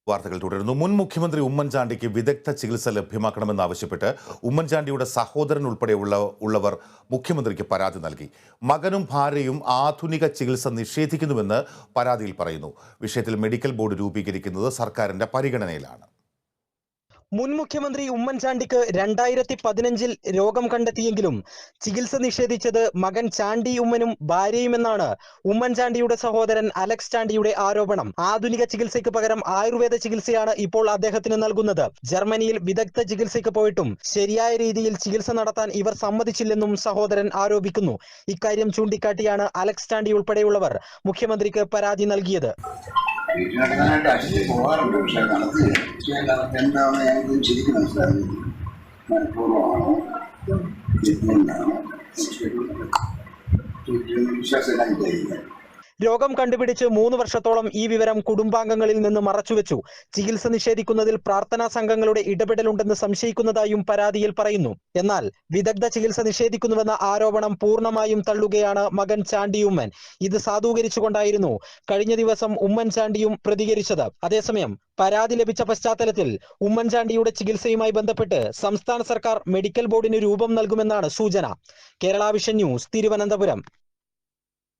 വാർത്തകൾ തുടരുന്നു. മുൻ മുഖ്യമന്ത്രി ഉമ്മൻചാണ്ടിക്ക് വിദഗ്ധ ചികിത്സ ലഭ്യമാക്കണമെന്നാവശ്യപ്പെട്ട് ഉമ്മൻചാണ്ടിയുടെ സഹോദരൻ ഉൾപ്പെടെയുള്ളവർ മുഖ്യമന്ത്രിക്ക് പരാതി നൽകി. മകനും ഭാര്യയും ആധുനിക ചികിത്സ നിഷേധിക്കുന്നുവെന്ന് പരാതിയിൽ പറയുന്നു. വിഷയത്തിൽ മെഡിക്കൽ ബോർഡ് രൂപീകരിക്കുന്നത് സർക്കാരിന്റെ പരിഗണനയിലാണ്. മുൻ മുഖ്യമന്ത്രി ഉമ്മൻചാണ്ടിക്ക് 2015 രോഗം കണ്ടെത്തിയെങ്കിലും ചികിത്സ നിഷേധിച്ചത് മകൻ ചാണ്ടി ഉമ്മനും ഭാര്യയുമെന്നാണ് ഉമ്മൻചാണ്ടിയുടെ സഹോദരൻ അലക്സ് ചാണ്ടിയുടെ ആരോപണം. ആധുനിക ചികിത്സയ്ക്ക് പകരം ആയുർവേദ ചികിത്സയാണ് ഇപ്പോൾ അദ്ദേഹത്തിന് നൽകുന്നത്. ജർമ്മനിയിൽ വിദഗ്ധ ചികിത്സയ്ക്ക് പോയിട്ടും ശരിയായ രീതിയിൽ ചികിത്സ നടത്താൻ ഇവർ സമ്മതിച്ചില്ലെന്നും സഹോദരൻ ആരോപിക്കുന്നു. ഇക്കാര്യം ചൂണ്ടിക്കാട്ടിയാണ് അലക്സ് ചാണ്ടി ഉൾപ്പെടെയുള്ളവർ മുഖ്യമന്ത്രിക്ക് പരാതി നൽകിയത്. വീട്ടിനടങ്ങാനായിട്ട് ആശുപത്രി പോകാറുണ്ട്, പക്ഷെ നടത്തില്ല. എന്താണ് ഞങ്ങൾക്ക് ശരിക്കും മനസ്സിലാകുന്നത്? മനഃപൂർവ്വമാണോ, വിശ്വാസം ഇല്ലായിരിക്കും. രോഗം കണ്ടുപിടിച്ച് 3 വർഷത്തോളം ഈ വിവരം കുടുംബാംഗങ്ങളിൽ നിന്ന് മറച്ചുവെച്ചു. ചികിത്സ നിഷേധിക്കുന്നതിൽ പ്രാർത്ഥനാ സംഘങ്ങളുടെ ഇടപെടലുണ്ടെന്ന് സംശയിക്കുന്നതായും പരാതിയിൽ പറയുന്നു. എന്നാൽ വിദഗ്ധ ചികിത്സ നിഷേധിക്കുന്നുവെന്ന ആരോപണം പൂർണ്ണമായും തള്ളുകയാണ് മകൻ ചാണ്ടി ഉമ്മൻ. ഇത് സാധൂകരിച്ചുകൊണ്ടായിരുന്നു കഴിഞ്ഞ ദിവസം ഉമ്മൻചാണ്ടിയും പ്രതികരിച്ചത്. അതേസമയം പരാതി ലഭിച്ച പശ്ചാത്തലത്തിൽ ഉമ്മൻചാണ്ടിയുടെ ചികിത്സയുമായി ബന്ധപ്പെട്ട് സംസ്ഥാന സർക്കാർ മെഡിക്കൽ ബോർഡിന് രൂപം നൽകുമെന്നാണ് സൂചന. Kerala vision news, Thiruvananthapuram.